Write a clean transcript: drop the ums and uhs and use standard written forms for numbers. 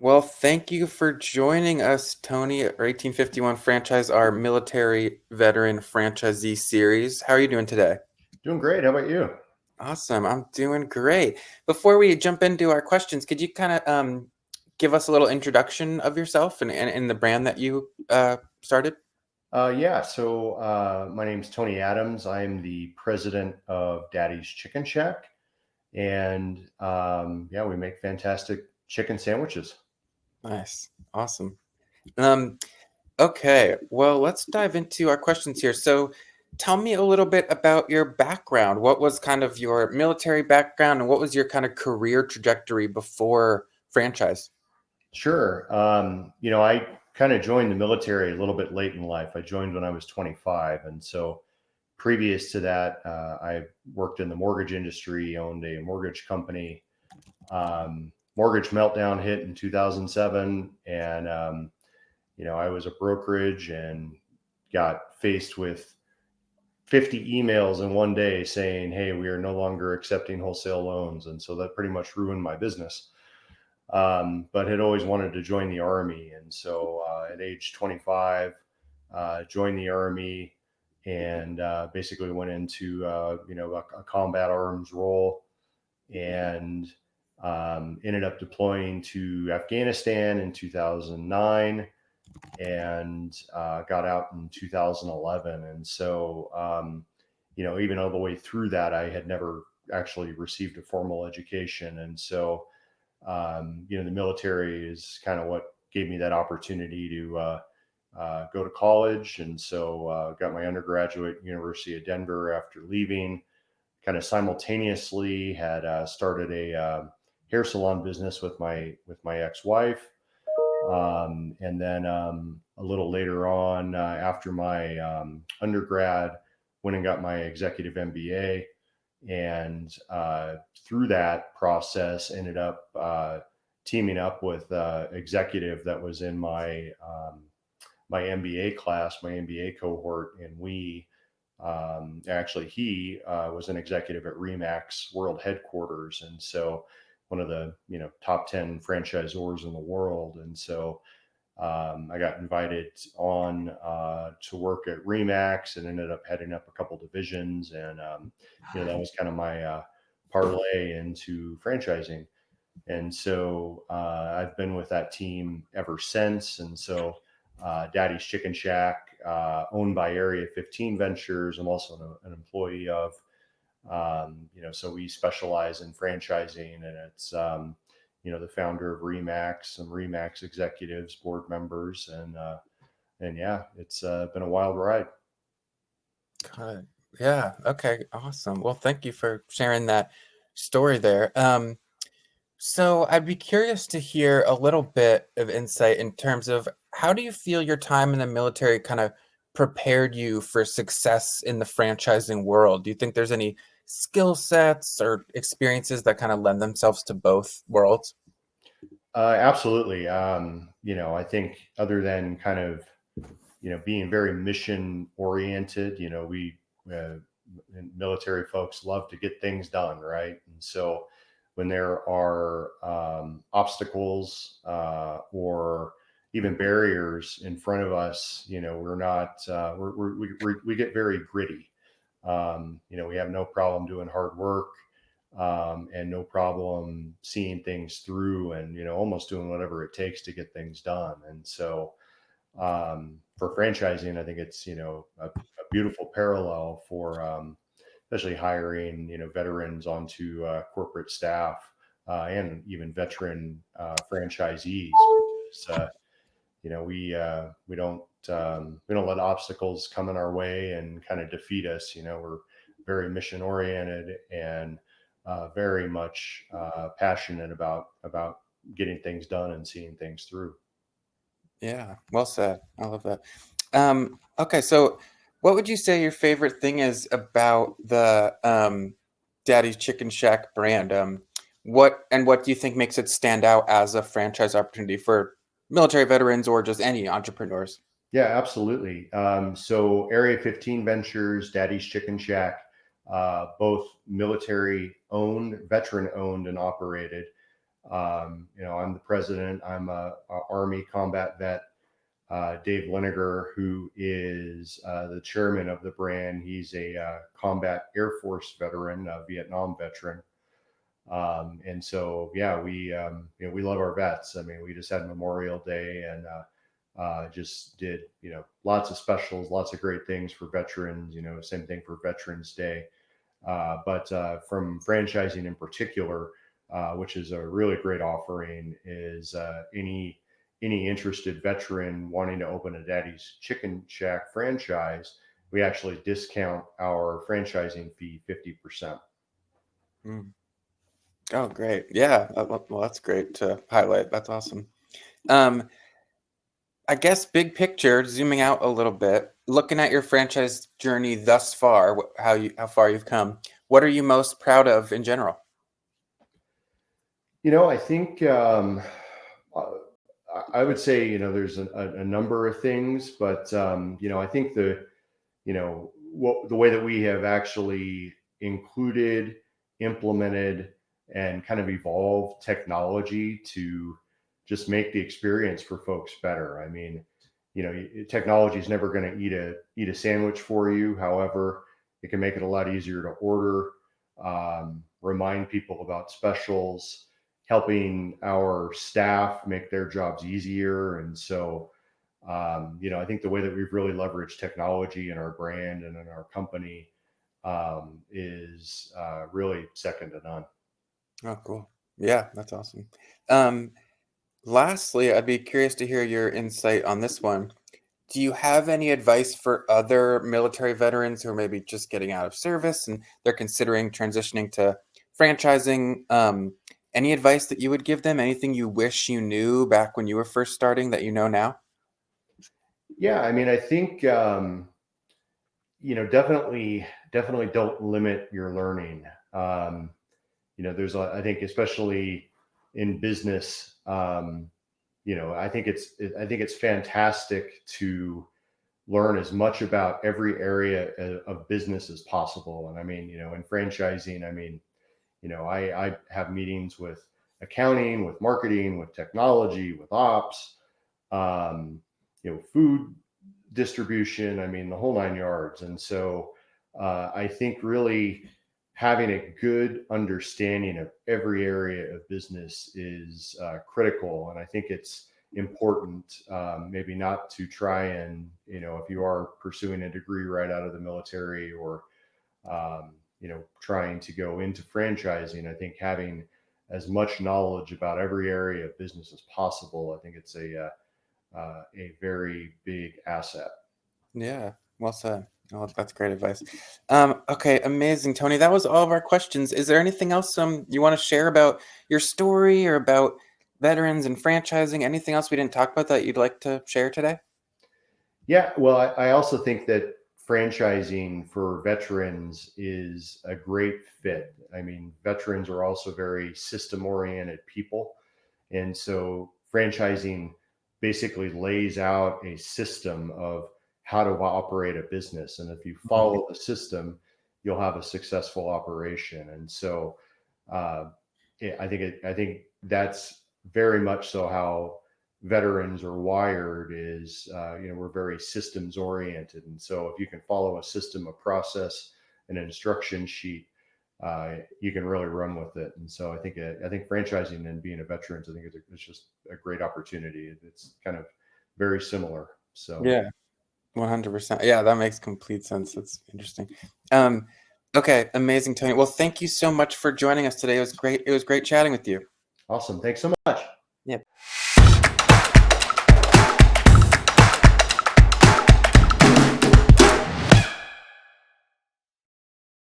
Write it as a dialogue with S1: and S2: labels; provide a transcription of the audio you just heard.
S1: Well, thank you for joining us, Tony, at our 1851 franchise, our military veteran franchisee series. How are you doing today?
S2: Doing great. How about you?
S1: Awesome. I'm doing great. Before we jump into our questions, could you kind of give us a little introduction of yourself and the brand that you started?
S2: My name's Tony Adams. I'm the president of Daddy's Chicken Shack. And we make fantastic chicken sandwiches.
S1: Nice. Awesome. Um, Okay, well, let's dive into our questions here. So, tell me a little bit about your background. What was kind of your military background, and what was your kind of career trajectory before franchise?
S2: Sure. I kind of joined the military a little bit late in life. I joined when I was 25. And so previous to that, I worked in the mortgage industry, owned a mortgage company. Mortgage meltdown hit in 2007. I was a brokerage and got faced with 50 emails in one day saying, "Hey, we are no longer accepting wholesale loans." And so that pretty much ruined my business. But had always wanted to join the Army. And so at age 25, joined the Army and basically went into, a combat arms role and ended up deploying to Afghanistan in 2009 and got out in 2011. And so, even all the way through that, I had never actually received a formal education. And so, the military is kind of what gave me that opportunity to go to college. And so, got my undergraduate at University of Denver after leaving. Kind of simultaneously had started a hair salon business with my ex-wife, and then a little later on, after my undergrad, went and got my executive MBA. And through that process, ended up teaming up with executive that was in my MBA class, my MBA cohort. And he was an executive at Remax World Headquarters. And so one of the top 10 franchisors in the world. And so I got invited on to work at Remax and ended up heading up a couple divisions. And that was kind of my parlay into franchising. And so I've been with that team ever since. And so Daddy's Chicken Shack, owned by Area 15 Ventures, I'm also an employee of. So we specialize in franchising, and it's the founder of Remax, some Remax executives, board members, and yeah, it's been a wild ride.
S1: Got it. Yeah. Okay. Awesome. Well, thank you for sharing that story there. So I'd be curious to hear a little bit of insight in terms of how do you feel your time in the military kind of prepared you for success in the franchising world? Do you think there's any skill sets or experiences that kind of lend themselves to both worlds?
S2: Absolutely. I think other than kind of being very mission oriented, we uh, military folks love to get things done, right? And so when there are obstacles or even barriers in front of us, we're not we get very gritty. We have no problem doing hard work, and no problem seeing things through, and almost doing whatever it takes to get things done. And so for franchising, I think it's a beautiful parallel for especially hiring veterans onto corporate staff, and even veteran franchisees, because we don't let obstacles come in our way and kind of defeat us. We're very mission oriented and very much passionate about getting things done and seeing things through.
S1: Yeah, well said. I love that. Okay, so what would you say your favorite thing is about the Daddy's Chicken Shack brand? What do you think makes it stand out as a franchise opportunity for military veterans or just any entrepreneurs?
S2: Yeah, absolutely. So Area 15 Ventures, Daddy's Chicken Shack, both military owned, veteran owned and operated. I'm the president. I'm a Army combat vet. Dave Liniger, who is the chairman of the brand, he's a combat Air Force veteran, a Vietnam veteran. And so, yeah, we love our vets. I mean, we just had Memorial Day and just did, lots of specials, lots of great things for veterans, same thing for Veterans Day. But from franchising in particular, which is a really great offering, is any interested veteran wanting to open a Daddy's Chicken Shack franchise, we actually discount our franchising fee 50%.
S1: Mm. Oh, great. Yeah. Well, that's great to highlight. That's awesome. Um, I guess big picture, zooming out a little bit, looking at your franchise journey thus far, how far you've come, what are you most proud of in general?
S2: I think uh, I would say there's a number of things, but I think the way that we have actually included, implemented, and kind of evolved technology to just make the experience for folks better. I mean, technology is never going to eat a sandwich for you. However, it can make it a lot easier to order, remind people about specials, helping our staff make their jobs easier. And so, I think the way that we've really leveraged technology in our brand and in our company is really second to none.
S1: Oh, cool. Yeah, that's awesome. Um, Lastly, I'd be curious to hear your insight on this one. Do you have any advice for other military veterans who are maybe just getting out of service and they're considering transitioning to franchising? Any advice that you would give them? Anything you wish you knew back when you were first starting that you know now?
S2: Yeah, I mean, I think definitely don't limit your learning. There's I think especially in business, I think it's fantastic to learn as much about every area of business as possible. And I mean, in franchising, I mean, I have meetings with accounting, with marketing, with technology, with ops, food distribution. I mean, the whole nine yards. And so I think really having a good understanding of every area of business is critical. And I think it's important, maybe not to try and, if you are pursuing a degree right out of the military or, trying to go into franchising, I think having as much knowledge about every area of business as possible, I think it's a very big asset.
S1: Yeah, well said. Oh, that's great advice. Okay, amazing, Tony. That was all of our questions. Is there anything else you want to share about your story or about veterans and franchising? Anything else we didn't talk about that you'd like to share today?
S2: Yeah, well, I also think that franchising for veterans is a great fit. I mean, veterans are also very system oriented people. And so franchising basically lays out a system of how to operate a business. And if you
S1: Mhm.
S2: follow the system, you'll have a successful operation. And so uh, I think that's very much so how veterans are wired is, we're very systems oriented. And so if you can follow a system, a process, an instruction sheet, you can really run with it. And so I think franchising and being a veteran, I think it's just a great opportunity. It's kind of very similar. So
S1: Yeah, 100%. Yeah, that makes complete sense. That's interesting. Um, okay, amazing, Tony. Well, thank you so much for joining us today. It was great. It was great chatting with you.
S2: awesome. Thanks so much.
S1: Yeah.